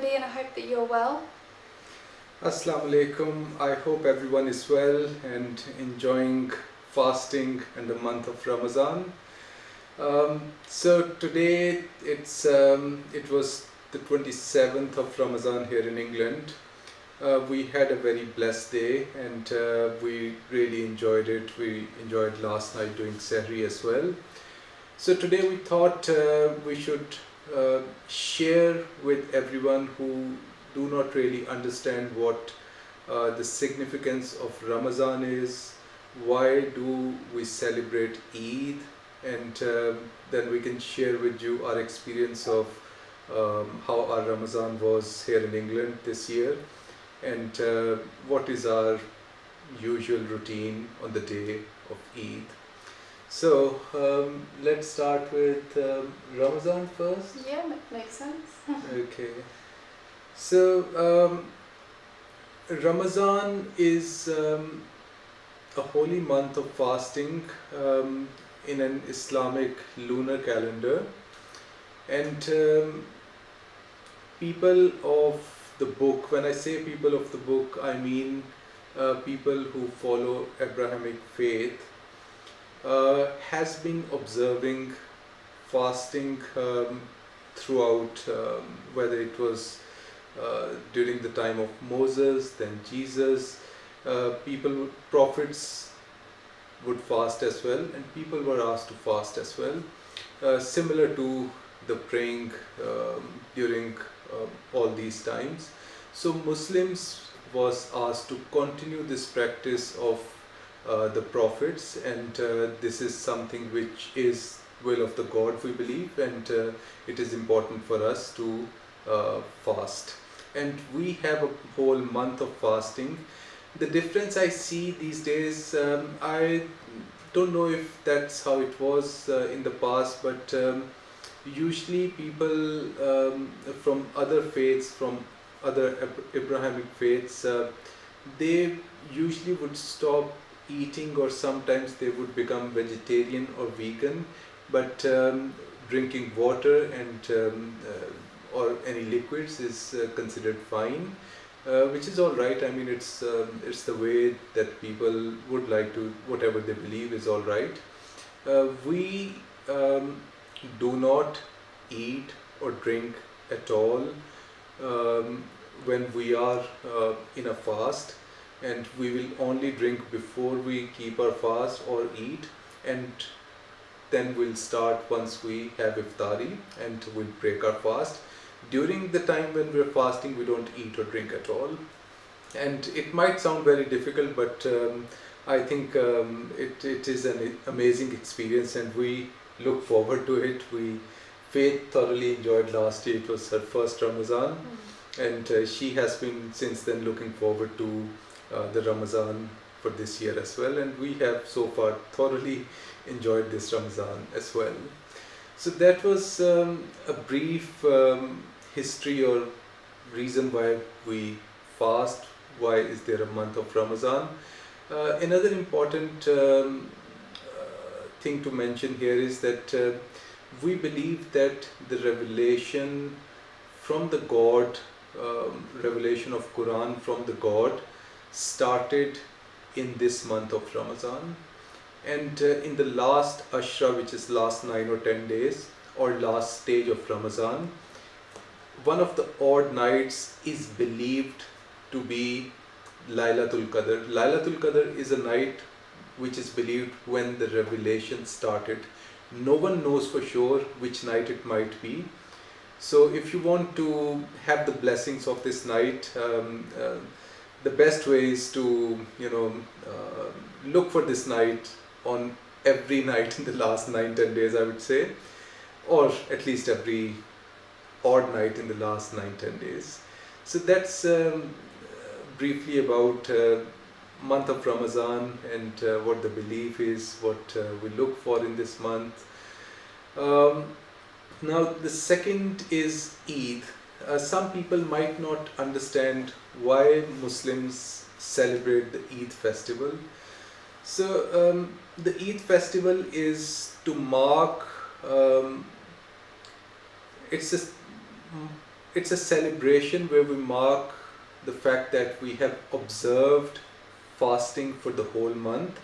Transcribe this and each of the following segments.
everybody, and I hope that you're well. Assalamu alaikum. I hope everyone is well and enjoying fasting in the month of Ramadan. So today it was the 27th of Ramadan here in England. We had a very blessed day and we really enjoyed it. We enjoyed last night doing Sehri as well. So today we thought we should share with everyone who do not really understand what the significance of Ramadan is, why do we celebrate Eid, and then we can share with you our experience of how our Ramadan was here in England this year, and what is our usual routine on the day of Eid. So let's start with Ramadan first. Yeah, makes sense. Okay. So Ramadan is a holy month of fasting in an Islamic lunar calendar, and people of the book, when I say people of the book, I mean people who follow Abrahamic faith, has been observing fasting throughout, whether it was during the time of Moses, then Jesus. Prophets would fast as well, and people were asked to fast as well, similar to the praying during all these times. So Muslims was asked to continue this practice of the prophets, and this is something which is will of the God, we believe, and it is important for us to fast. And we have a whole month of fasting. The difference I see these days, I don't know if that's how it was in the past, but usually people from other faiths, from other Abrahamic faiths, they usually would stop eating, or sometimes they would become vegetarian or vegan, but drinking water and or any liquids is considered fine, which is all right. I mean, it's the way that people would like to, whatever they believe is all right. We do not eat or drink at all when we are in a fast, and we will only drink before we keep our fast or eat, and then we'll start once we have iftari and we'll break our fast. During the time when we're fasting, we don't eat or drink at all, and it might sound very difficult, but I think it is an amazing experience, and we look forward to it. Faith thoroughly enjoyed last year. It was her first Ramadan, and she has been since then looking forward to the Ramadan for this year as well, and we have so far thoroughly enjoyed this Ramadan as well. So that was a brief history or reason why we fast, why is there a month of Ramadan. Another important thing to mention here is that we believe that the revelation from the God, revelation of Quran from the God, started in this month of Ramadan, and in the last Ashra, which is last 9 or 10 days or last stage of Ramadan, one of the odd nights is believed to be Laylatul Qadr. Laylatul Qadr is a night which is believed when the revelation started. No one knows for sure which night it might be. So if you want to have the blessings of this night, the best way is to look for this night on every night in the last 9-10 days, I would say, or at least every odd night in the last 9-10 days. So that's briefly about month of Ramadan and what the belief is, what we look for in this month. Now the second is Eid. Some people might not understand why Muslims celebrate the Eid festival. So the Eid festival is to mark, it's a it's a celebration where we mark the fact that we have observed fasting for the whole month,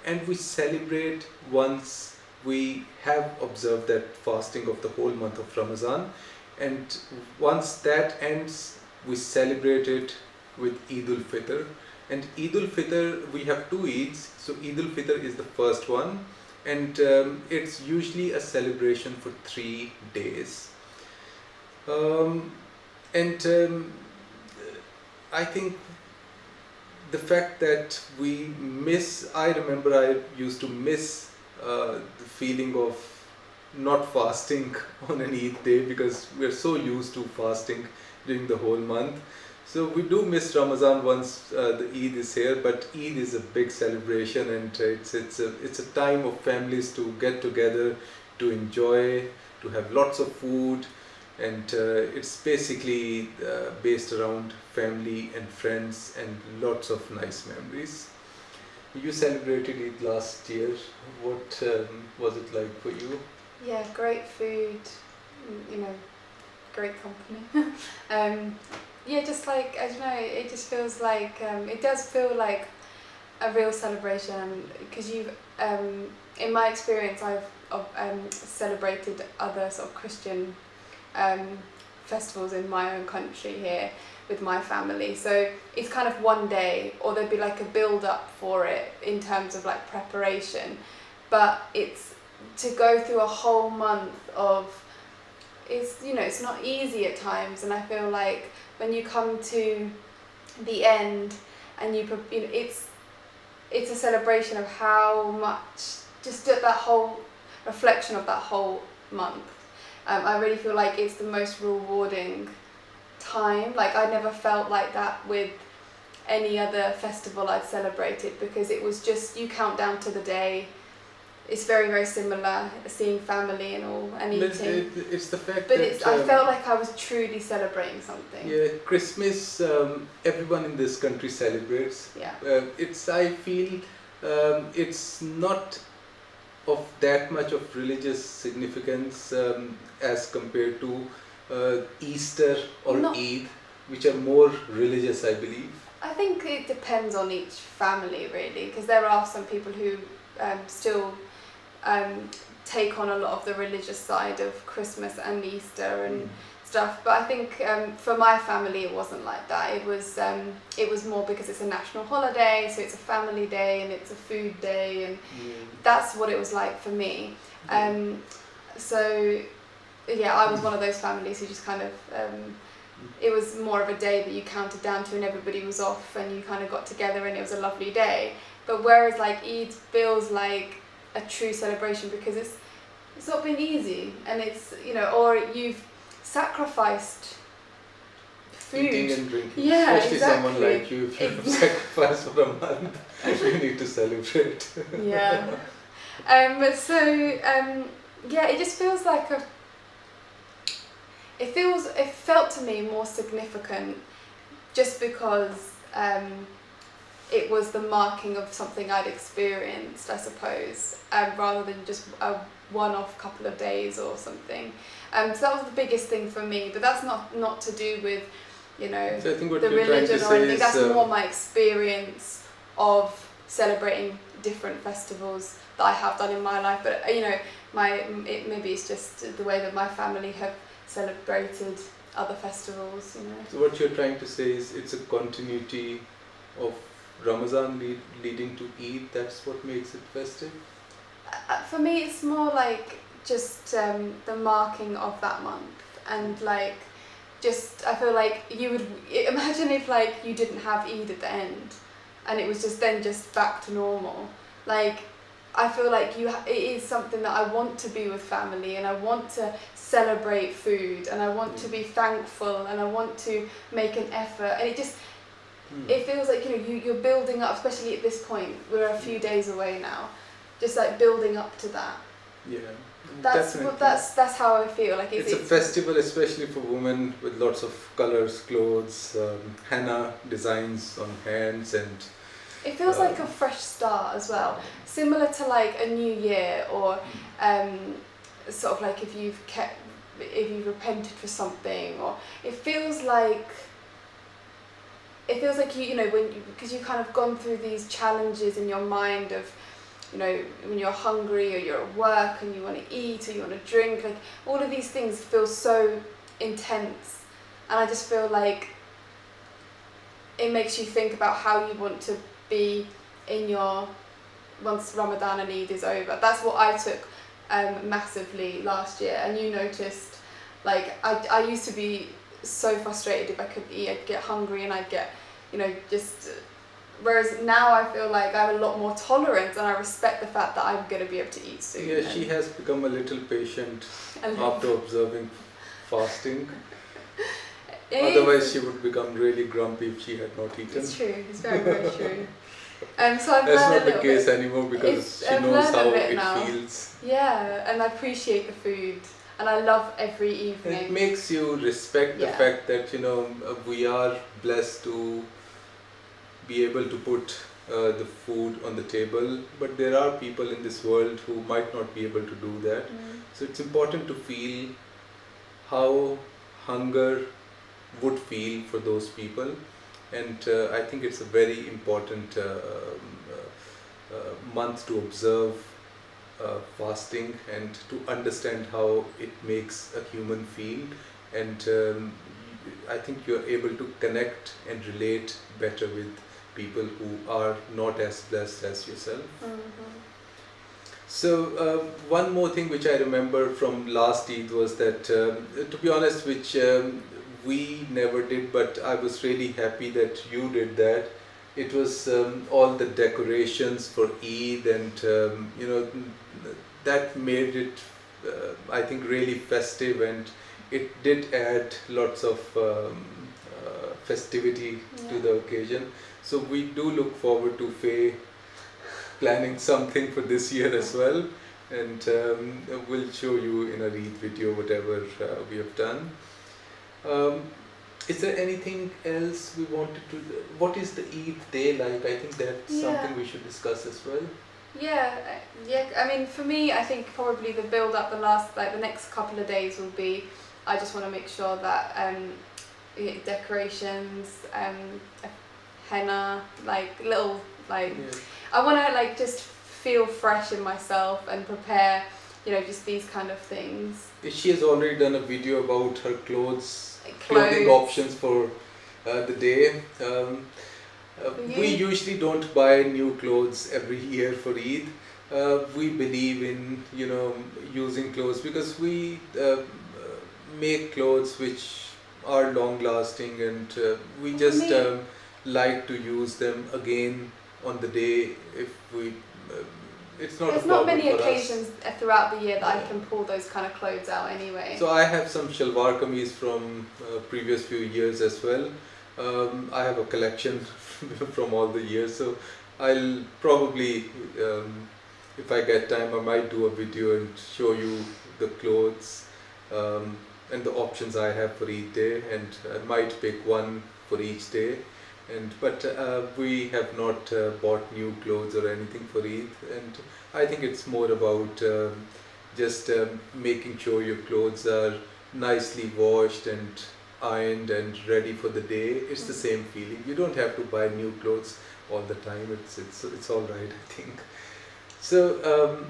and we celebrate once we have observed that fasting of the whole month of Ramadan, and once that ends, we celebrate it with Eid al-Fitr. And Eid al-Fitr, we have two Eids. So Eid al-Fitr is the first one, and it's usually a celebration for 3 days. And I think the fact that we miss, I remember I used to miss the feeling of not fasting on an Eid day, because we're so used to fasting during the whole month. So we do miss Ramadan once the Eid is here, but Eid is a big celebration, and it's a time of families to get together, to enjoy, to have lots of food, and it's basically based around family and friends and lots of nice memories. You celebrated Eid last year. What was it like for you? Yeah, great food, great company. Yeah, just like, I don't know, it just feels like, it does feel like a real celebration, because in my experience, I've celebrated other sort of Christian festivals in my own country here with my family. So it's kind of one day, or there'd be like a build up for it in terms of like preparation, but it's to go through a whole month of, it's not easy at times, and I feel like when you come to the end and it's a celebration of how much, just that whole reflection of that whole month. I really feel like it's the most rewarding time. Like, I never felt like that with any other festival I'd celebrated, because it was just, you count down to the day. It's very, very similar, seeing family and all, and eating. It's the fact But that I felt like I was truly celebrating something. yeah, Christmas, everyone in this country celebrates. Yeah. I feel it's not of that much of religious significance as compared to Easter or Eid, which are more religious, I believe. I think it depends on each family, really, because there are some people who still take on a lot of the religious side of Christmas and Easter and stuff. But I think for my family it wasn't like that. It was more because it's a national holiday, so it's a family day and it's a food day, and that's what it was like for me. So yeah, I was one of those families who just kind of it was more of a day that you counted down to, and everybody was off and you kind of got together and it was a lovely day. But whereas like Eid feels like a true celebration, because it's not been easy, and it's, or you've sacrificed food. Eating and drinking. Yeah, especially exactly. someone like you, if you have sacrificed for a month, you need to celebrate. Yeah. Yeah, it just feels like it felt to me more significant, just because it was the marking of something I'd experienced, I suppose, rather than just a one-off couple of days or something. So that was the biggest thing for me, but that's not to do with, So I think what the you're trying to religion or say anything. is, That's more my experience of celebrating different festivals that I have done in my life. But maybe it's just the way that my family have celebrated other festivals. So what you're trying to say is it's a continuity of Ramadan leading to Eid. That's what makes it festive. For me, it's more like just the marking of that month, and like, just, I feel like you would imagine if like you didn't have Eid at the end, and it was just back to normal. Like, I feel like it is something that I want to be with family, and I want to celebrate food, and I want to be thankful, and I want to make an effort, and it feels like you're building up, especially at this point. We're a few days away now, just like building up to that. Yeah. That's how I feel. Like it's a festival, especially for women, with lots of colors, clothes, henna designs on hands, and it feels like a fresh start as well, similar to like a new year, or sort of like if you've kept if you've repented for something, or it feels like you know, because you've kind of gone through these challenges in your mind of, you know, when you're hungry or you're at work and you want to eat or you want to drink, like all of these things feel so intense, and I just feel like it makes you think about how you want to be in your, once Ramadan and Eid is over. That's what I took massively last year, and you noticed, like I used to be so frustrated if I couldn't eat. I'd get hungry and I'd get, you know, just, whereas now I feel like I have a lot more tolerance and I respect the fact that I'm going to be able to eat soon. Yeah, she has become a little patient after observing fasting. Otherwise she would become really grumpy if she had not eaten. It's true, it's very, very true. So I've That's learned not a the little case bit. anymore because she I've knows learned a how bit it now. feels. Yeah, and I appreciate the food, and I love every evening. It makes you respect the fact that, you know, we are blessed to be able to put the food on the table, but there are people in this world who might not be able to do that. So it's important to feel how hunger would feel for those people, and I think it's a very important month to observe fasting and to understand how it makes a human feel, and I think you're able to connect and relate better with people who are not as blessed as yourself. So one more thing which I remember from last Eid was that, to be honest, which we never did, but I was really happy that you did that. It was all the decorations for Eid, and you know, that made it I think really festive, and it did add lots of festivity to the occasion. So we do look forward to Faye planning something for this year as well, and we'll show you in a Eid video whatever we have done. Is there anything else we wanted to? What is the Eid day like? I think that's something we should discuss as well. Yeah. I mean, for me, I think probably the build up, the next couple of days will be, I just want to make sure that decorations, henna, like little, like I want to like just feel fresh in myself and prepare, you know, just these kind of things. She has already done a video about her clothing options for the day. We usually don't buy new clothes every year for Eid. We believe in, you know, using clothes because we make clothes which are long lasting, and we just like to use them again on the day if we. It's not. There's not many occasions throughout the year that I can pull those kind of clothes out anyway. So I have some shalwar kameez from previous few years as well. I have a collection from all the years, so I'll probably, if I get time, I might do a video and show you the clothes and the options I have for each day, and I might pick one for each day. But we have not bought new clothes or anything for Eid, and I think it's more about just making sure your clothes are nicely washed and ironed and ready for the day. It's the same feeling. You don't have to buy new clothes all the time. It's all right, I think. So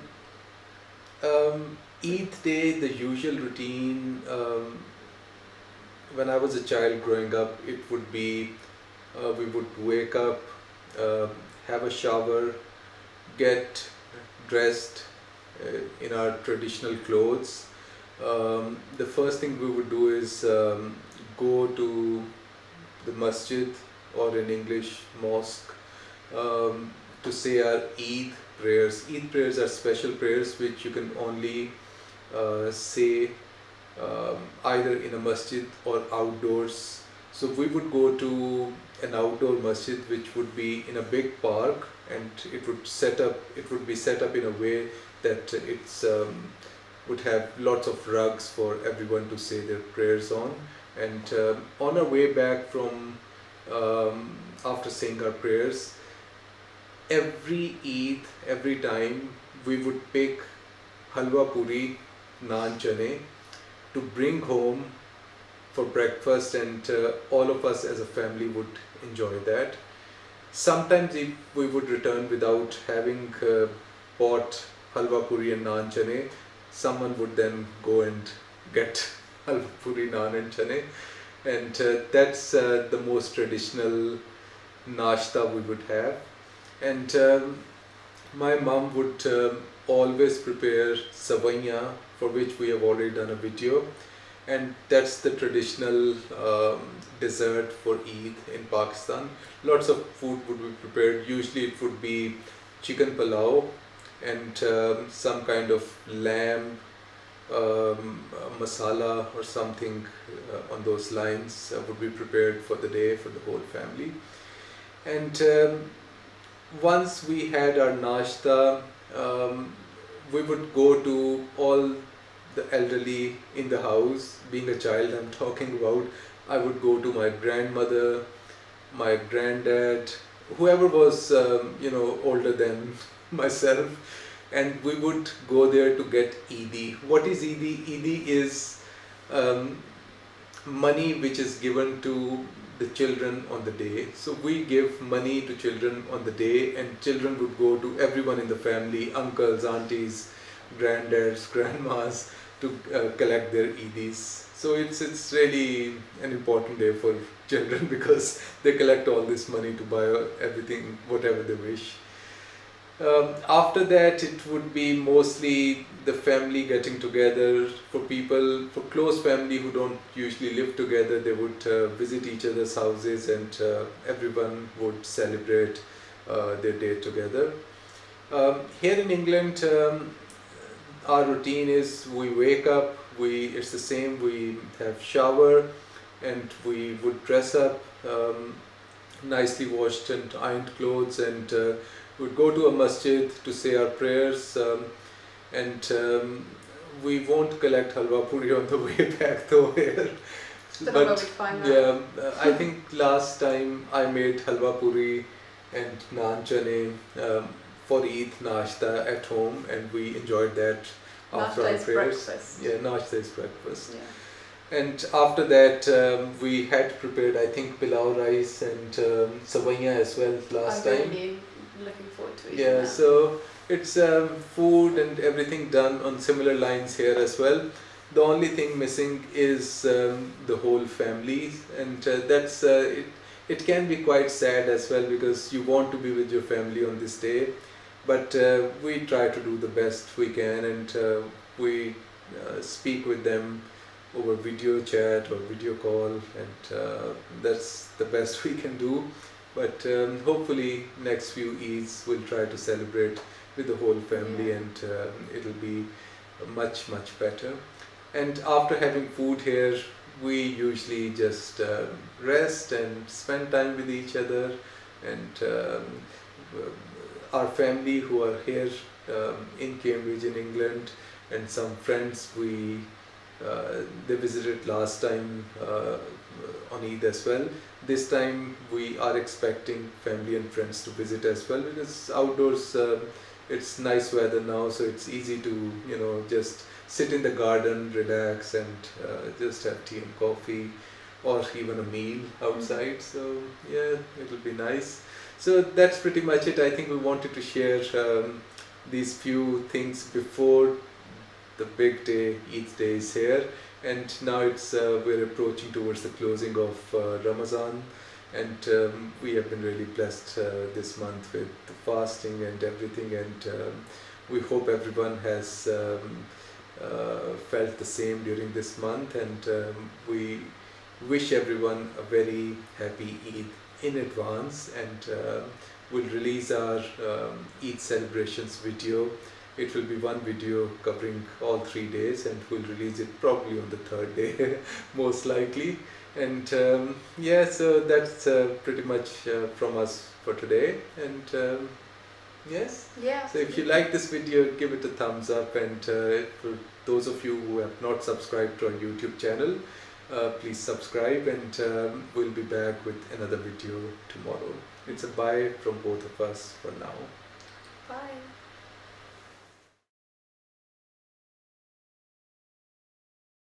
Eid day, the usual routine. When I was a child growing up, it would be we would wake up, have a shower, get dressed in our traditional clothes. The first thing we would do is go to the masjid, or in English mosque, to say our Eid prayers. Eid prayers are special prayers which you can only say either in a masjid or outdoors. So we would go to an outdoor masjid which would be in a big park, and it would be set up in a way that it's would have lots of rugs for everyone to say their prayers on. And on our way back from after saying our prayers, every Eid, every time we would pick halwa puri, naan chane, to bring home for breakfast, and all of us as a family would enjoy that. Sometimes if we would return without having bought halwa puri and naan chane, someone would then go and get halwa puri, naan and chane, and that's the most traditional nashta we would have. And my mom would always prepare savaiya, for which we have already done a video, and that's the traditional dessert for Eid in Pakistan. Lots of food would be prepared. Usually it would be chicken palau and some kind of lamb masala or something on those lines would be prepared for the day for the whole family. And once we had our nashta, we would go to all the elderly in the house. Being a child, I'm talking about, I would go to my grandmother, my granddad, whoever was older than myself, and we would go there to get Eidi. What is Eidi? Eidi is money which is given to the children on the day. So we give money to children on the day, and children would go to everyone in the family, uncles, aunties, granddads, grandmas, to collect their Eidis. So it's really an important day for children because they collect all this money to buy everything, whatever they wish. After that, it would be mostly the family getting together. For people, for close family who don't usually live together, they would visit each other's houses, and everyone would celebrate their day together. Here in England, our routine is we wake up, it's the same, we have shower, and we would dress up, nicely washed and ironed clothes, and we'd go to a masjid to say our prayers, and we won't collect halwa puri on the way back though here. But yeah, I think last time I made halwa puri and naan chane for Eid nashta at home, and we enjoyed that after our prayers. Breakfast. Yeah, nashta is breakfast. Yeah. And after that, we had prepared, I think, pilau rice and savaiya as well last time. I'm really looking forward to it. Yeah, so it's food and everything done on similar lines here as well. The only thing missing is the whole family, and that's it. It can be quite sad as well because you want to be with your family on this day, but we try to do the best we can, and we speak with them over video chat or video call, and that's the best we can do. But hopefully next few Eids we'll try to celebrate with the whole family, and it'll be much better. And after having food here, we usually just rest and spend time with each other, and our family who are here in Cambridge in England, and some friends they visited last time on Eid as well. This time we are expecting family and friends to visit as well, because outdoors it's nice weather now, so it's easy to just sit in the garden, relax, and just have tea and coffee, or even a meal outside. So yeah, it'll be nice. So that's pretty much it. I think we wanted to share these few things before the big day, Eid day is here, and now we're approaching towards the closing of Ramadan, and we have been really blessed this month with the fasting and everything, and we hope everyone has felt the same during this month, and we wish everyone a very happy Eid in advance, and we'll release our Eid celebrations video. It will be one video covering all 3 days, and we'll release it probably on the 3rd day most likely. And yeah, so that's pretty much from us for today, and yes. Yeah. So if you like this video, give it a thumbs up, and for those of you who have not subscribed to our YouTube channel, please subscribe, and we'll be back with another video tomorrow. It's a bye from both of us for now. Bye.